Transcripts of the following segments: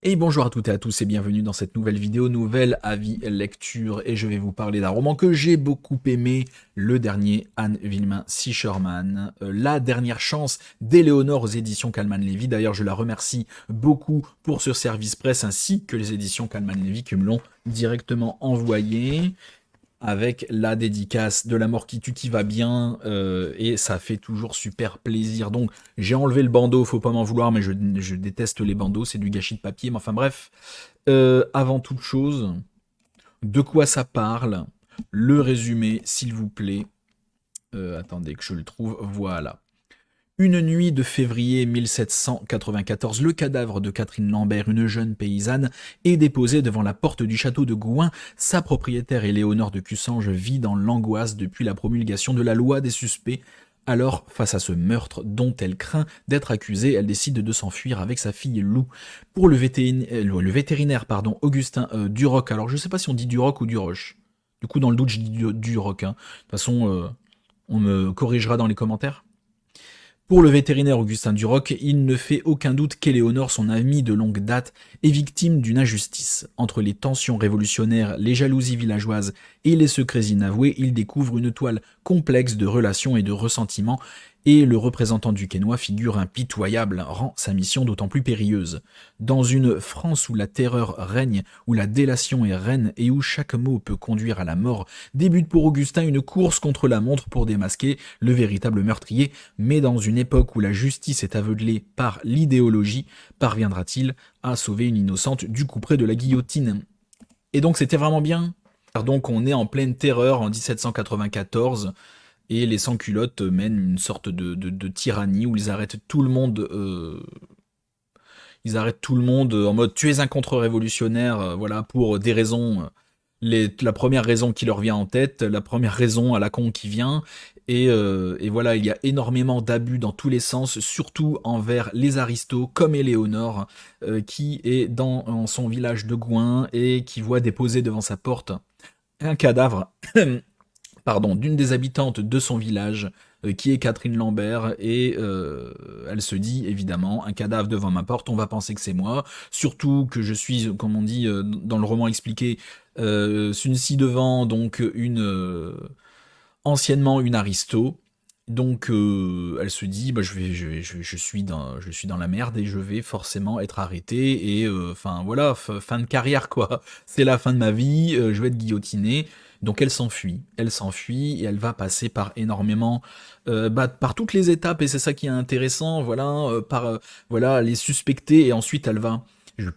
Et bonjour à toutes et à tous et bienvenue dans cette nouvelle vidéo, nouvelle avis lecture et je vais vous parler d'un roman que j'ai beaucoup aimé, le dernier Anne Villemain Sischerman, La dernière chance d'Éléonore aux éditions Calman Lévy. D'ailleurs je la remercie beaucoup pour ce service presse ainsi que les éditions Calman Lévy qui me l'ont directement envoyé avec la dédicace de La mort qui tue qui va bien, et ça fait toujours super plaisir. Donc j'ai enlevé le bandeau, faut pas m'en vouloir, mais je déteste les bandeaux, c'est du gâchis de papier. Mais enfin bref, avant toute chose, de quoi ça parle? Le résumé, s'il vous plaît. Attendez que je le trouve, voilà. Une nuit de février 1794, le cadavre de Catherine Lambert, une jeune paysanne, est déposé devant la porte du château de Gouin. Sa propriétaire, Éléonore de Cussange, vit dans l'angoisse depuis la promulgation de la loi des suspects. Alors, face à ce meurtre dont elle craint d'être accusée, elle décide de s'enfuir avec sa fille Lou. Pour le vétérinaire Augustin Duroc, alors je ne sais pas si on dit Duroc ou Duroche. Du coup, dans le doute, je dis Duroc. De toute façon, on me corrigera dans les commentaires. Pour le vétérinaire Augustin Duroc, il ne fait aucun doute qu'Éléonore, son amie de longue date, est victime d'une injustice. Entre les tensions révolutionnaires, les jalousies villageoises et les secrets inavoués, il découvre une toile complexe de relations et de ressentiments, et le représentant du Quesnoy, figure impitoyable, rend sa mission d'autant plus périlleuse. Dans une France où la terreur règne, où la délation est reine et où chaque mot peut conduire à la mort, débute pour Augustin une course contre la montre pour démasquer le véritable meurtrier, mais dans une époque où la justice est aveuglée par l'idéologie, parviendra-t-il à sauver une innocente du couperet de la guillotine? Et donc c'était vraiment bien. Donc on est en pleine terreur en 1794 et les sans-culottes mènent une sorte de tyrannie où ils arrêtent tout le monde en mode tu es un contre-révolutionnaire, voilà, pour des raisons. La première raison qui leur vient en tête, la première raison à la con qui vient, et voilà, il y a énormément d'abus dans tous les sens, surtout envers les aristos comme Éléonore, qui est dans son village de Gouin et qui voit déposer devant sa porte un cadavre d'une des habitantes de son village, qui est Catherine Lambert, et elle se dit évidemment, un cadavre devant ma porte, on va penser que c'est moi, surtout que je suis, comme on dit dans le roman expliqué, une ci-devant, donc anciennement une aristo. Donc elle se dit, bah, je suis dans la merde et je vais forcément être arrêtée et enfin voilà, fin de carrière quoi. C'est la fin de ma vie, je vais être guillotinée. Donc elle s'enfuit et elle va passer par énormément, par toutes les étapes et c'est ça qui est intéressant, voilà, voilà les suspecter et ensuite elle va, je vais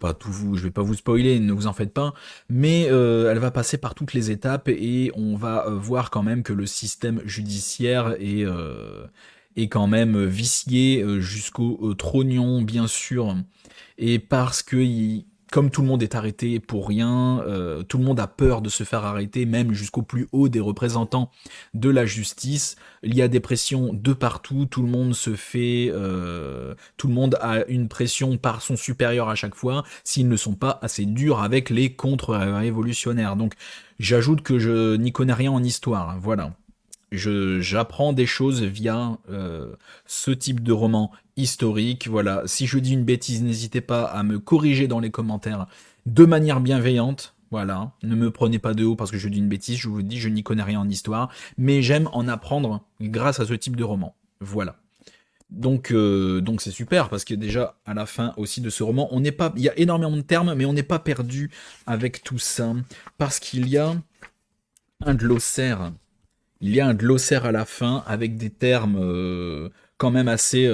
pas vous spoiler, ne vous en faites pas, mais elle va passer par toutes les étapes et on va voir quand même que le système judiciaire est quand même vicié jusqu'au trognon, bien sûr. Et parce que, comme tout le monde est arrêté pour rien, tout le monde a peur de se faire arrêter, même jusqu'au plus haut des représentants de la justice. Il y a des pressions de partout, tout le monde tout le monde a une pression par son supérieur à chaque fois, s'ils ne sont pas assez durs avec les contre-révolutionnaires. Donc, j'ajoute que je n'y connais rien en histoire, hein, voilà. J'apprends des choses via ce type de roman historique. Voilà. Si je dis une bêtise, n'hésitez pas à me corriger dans les commentaires de manière bienveillante. Voilà. Ne me prenez pas de haut parce que je dis une bêtise. Je vous dis, je n'y connais rien en histoire. Mais j'aime en apprendre grâce à ce type de roman. Voilà. Donc c'est super parce que déjà à la fin aussi de ce roman, on n'est pas, il y a énormément de termes, mais on n'est pas perdu avec tout ça parce qu'il y a un glossaire il y a un glossaire à la fin avec des termes quand même assez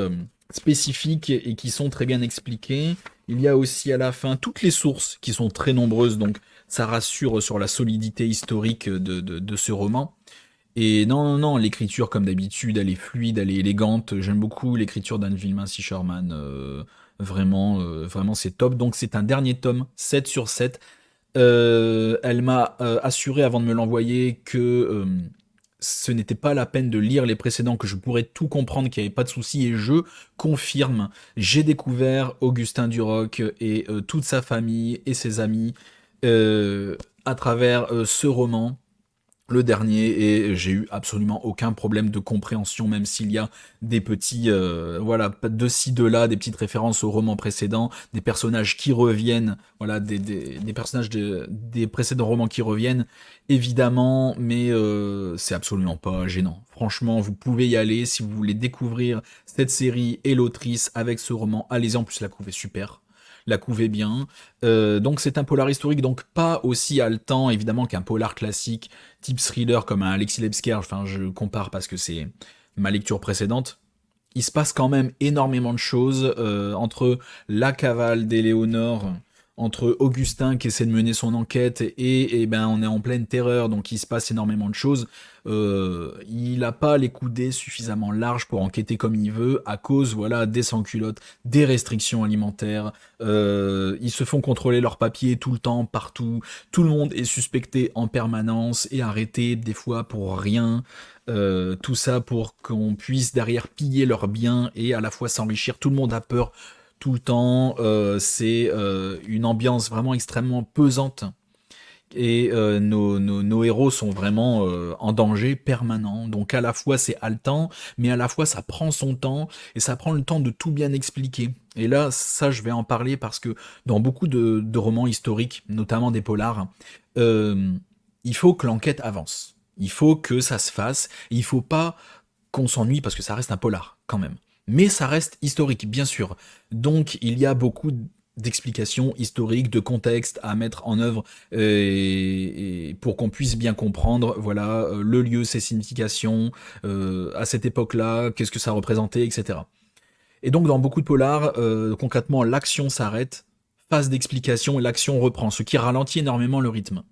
spécifiques et qui sont très bien expliqués. Il y a aussi à la fin toutes les sources qui sont très nombreuses, donc ça rassure sur la solidité historique de ce roman. Et non, non, non, l'écriture comme d'habitude, elle est fluide, elle est élégante. J'aime beaucoup l'écriture d'Anne Villemain Sischerman. Vraiment, vraiment c'est top. Donc c'est un dernier tome, 7 sur 7. Elle m'a assuré avant de me l'envoyer que ce n'était pas la peine de lire les précédents, que je pourrais tout comprendre, qu'il n'y avait pas de souci, et je confirme, j'ai découvert Augustin Duroc et toute sa famille et ses amis euh, à travers ce roman. le dernier, et j'ai eu absolument aucun problème de compréhension, même s'il y a des petits, voilà, de ci, de là, des petites références au roman précédent, des personnages qui reviennent, voilà, des personnages des précédents romans qui reviennent, évidemment, mais c'est absolument pas gênant. Franchement, vous pouvez y aller si vous voulez découvrir cette série et l'autrice avec ce roman. Allez-y, en plus la couve est super. La couve est bien. Donc c'est un polar historique, donc pas aussi haletant évidemment qu'un polar classique type thriller comme un Alexis Lebsker, enfin je compare parce que c'est ma lecture précédente. Il se passe quand même énormément de choses entre la cavale d'Éléonore, entre Augustin qui essaie de mener son enquête et ben on est en pleine terreur, donc il se passe énormément de choses. Il n'a pas les coudées suffisamment larges pour enquêter comme il veut à cause voilà des sans-culottes, des restrictions alimentaires. Ils se font contrôler leurs papiers tout le temps, partout. Tout le monde est suspecté en permanence et arrêté des fois pour rien. Tout ça pour qu'on puisse derrière piller leurs biens et à la fois s'enrichir. Tout le monde a peur tout le temps. C'est une ambiance vraiment extrêmement pesante. Et nos héros sont vraiment en danger permanent. Donc à la fois c'est haletant, mais à la fois ça prend son temps et ça prend le temps de tout bien expliquer. Et là, ça je vais en parler parce que dans beaucoup de romans historiques, notamment des polars, euh, il faut que l'enquête avance. Il faut que ça se fasse. Et il faut pas qu'on s'ennuie parce que ça reste un polar quand même. Mais ça reste historique, bien sûr. Donc il y a beaucoup d'explications historiques, de contexte à mettre en œuvre et pour qu'on puisse bien comprendre, voilà, le lieu, ses significations, à cette époque-là, qu'est-ce que ça représentait, etc. Et donc dans beaucoup de polars, concrètement, l'action s'arrête, phase d'explication et l'action reprend, ce qui ralentit énormément le rythme,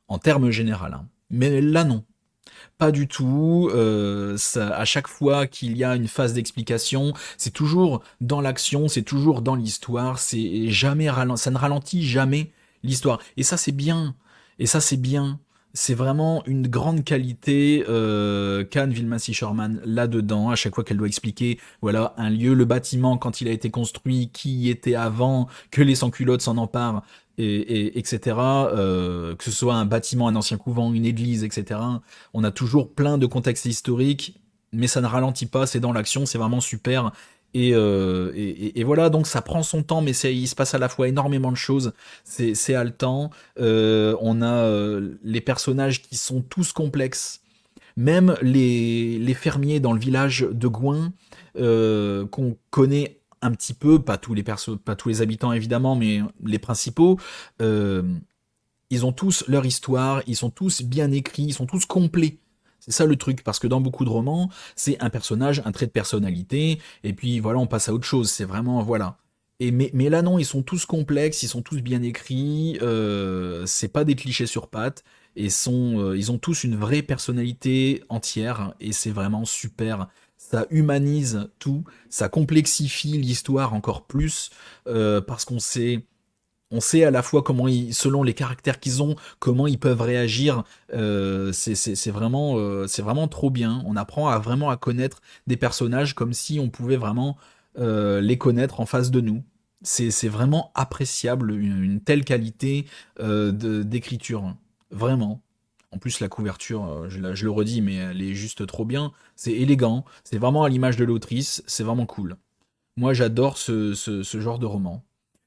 en termes généraux. Hein. Mais là non, pas du tout. À chaque fois qu'il y a une phase d'explication, c'est toujours dans l'action, c'est toujours dans l'histoire. Ça ne ralentit jamais l'histoire. Et ça c'est bien. Et ça c'est bien. C'est vraiment une grande qualité qu'Anne Vilma-Sisherman là-dedans, à chaque fois qu'elle doit expliquer voilà, un lieu, le bâtiment, quand il a été construit, qui y était avant, que les sans-culottes s'en emparent, etc. Que ce soit un bâtiment, un ancien couvent, une église, etc. On a toujours plein de contextes historiques, mais ça ne ralentit pas, c'est dans l'action, c'est vraiment super. Et voilà, donc ça prend son temps, mais il se passe à la fois énormément de choses. C'est haletant. On a les personnages qui sont tous complexes. Même les fermiers dans le village de Gouin, qu'on connaît un petit peu, pas tous les habitants évidemment, mais les principaux, euh, ils ont tous leur histoire, ils sont tous bien écrits, ils sont tous complets. C'est ça le truc, parce que dans beaucoup de romans, c'est un personnage, un trait de personnalité, et puis voilà, on passe à autre chose. C'est vraiment, voilà. Mais là non, ils sont tous complexes, ils sont tous bien écrits, c'est pas des clichés sur pattes, et ils ont tous une vraie personnalité entière, et c'est vraiment super. Ça humanise tout, ça complexifie l'histoire encore plus, parce on sait à la fois selon les caractères qu'ils ont, comment ils peuvent réagir. C'est vraiment trop bien. On apprend à vraiment à connaître des personnages comme si on pouvait vraiment les connaître en face de nous. C'est vraiment appréciable, une telle qualité d'écriture. Vraiment. En plus, la couverture, je le redis, mais elle est juste trop bien. C'est élégant, c'est vraiment à l'image de l'autrice, c'est vraiment cool. Moi, j'adore ce genre de roman.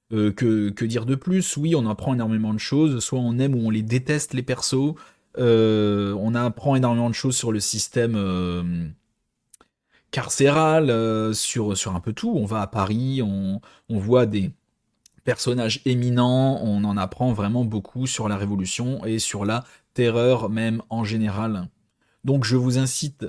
Que dire de plus? Oui, on apprend énormément de choses. Soit on aime ou on les déteste, les persos. On apprend énormément de choses sur le système carcéral, sur un peu tout. On va à Paris, on voit des personnages éminents, on en apprend vraiment beaucoup sur la Révolution et sur la terreur même en général. Donc je vous incite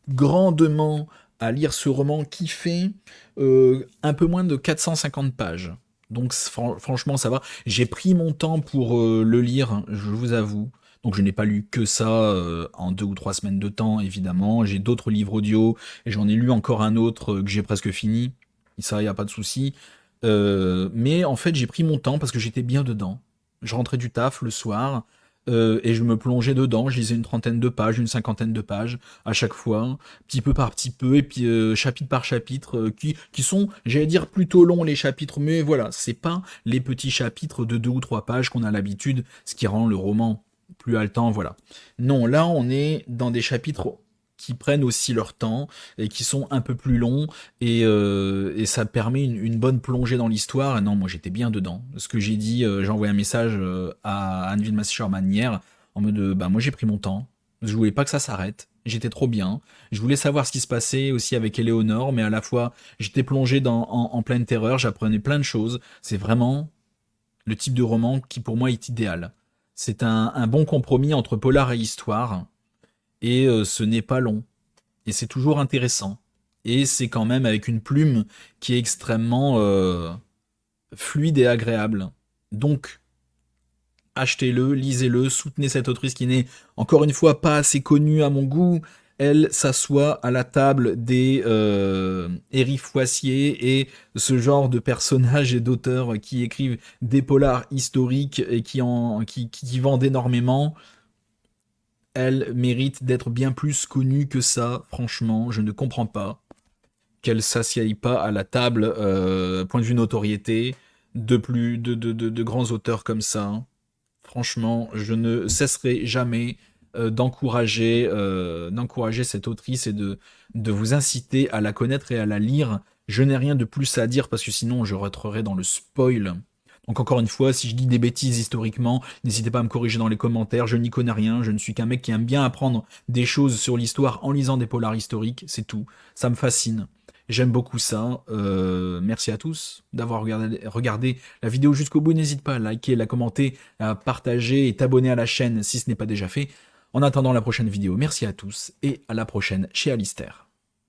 grandement à lire ce roman qui fait un peu moins de 450 pages. Donc franchement ça va. J'ai pris mon temps pour le lire, je vous avoue. Donc je n'ai pas lu que ça en 2 ou 3 semaines de temps, évidemment. J'ai d'autres livres audio et j'en ai lu encore un autre que j'ai presque fini. Ça, il n'y a pas de souci. Mais en fait, j'ai pris mon temps parce que j'étais bien dedans. Je rentrais du taf le soir et je me plongeais dedans. Je lisais une trentaine de pages, une cinquantaine de pages à chaque fois, petit peu par petit peu, et puis chapitre par chapitre, qui sont, j'allais dire, plutôt longs les chapitres, mais voilà, c'est pas les petits chapitres de 2 ou 3 pages qu'on a l'habitude, ce qui rend le roman plus haletant, voilà. Non, là, on est dans des chapitres qui prennent aussi leur temps et qui sont un peu plus longs et ça permet une bonne plongée dans l'histoire. Et non, moi j'étais bien dedans. Ce que j'ai dit, j'ai envoyé un message à Anvil Masterman hier en mode bah moi j'ai pris mon temps. Je voulais pas que ça s'arrête. J'étais trop bien. Je voulais savoir ce qui se passait aussi avec Eleonore, mais à la fois j'étais plongé en pleine terreur, j'apprenais plein de choses. C'est vraiment le type de roman qui pour moi est idéal. C'est un bon compromis entre polar et histoire, et ce n'est pas long, et c'est toujours intéressant. Et c'est quand même avec une plume qui est extrêmement fluide et agréable. Donc, achetez-le, lisez-le, soutenez cette autrice qui n'est, encore une fois, pas assez connue à mon goût. Elle s'assoit à la table des Éric Foissier et ce genre de personnages et d'auteurs qui écrivent des polars historiques et qui vendent énormément. Elle mérite d'être bien plus connue que ça. Franchement, je ne comprends pas qu'elle s'assieye pas à la table, point de vue notoriété, de grands auteurs comme ça. Franchement, je ne cesserai jamais d'encourager cette autrice et de vous inciter à la connaître et à la lire. Je n'ai rien de plus à dire parce que sinon je rentrerai dans le spoil. Donc encore une fois, si je dis des bêtises historiquement, n'hésitez pas à me corriger dans les commentaires, je n'y connais rien, je ne suis qu'un mec qui aime bien apprendre des choses sur l'histoire en lisant des polars historiques, c'est tout. Ça me fascine. J'aime beaucoup ça. Merci à tous d'avoir regardé la vidéo jusqu'au bout. N'hésite pas à liker, la commenter, à partager et t'abonner à la chaîne si ce n'est pas déjà fait. En attendant la prochaine vidéo, merci à tous et à la prochaine chez Alistair.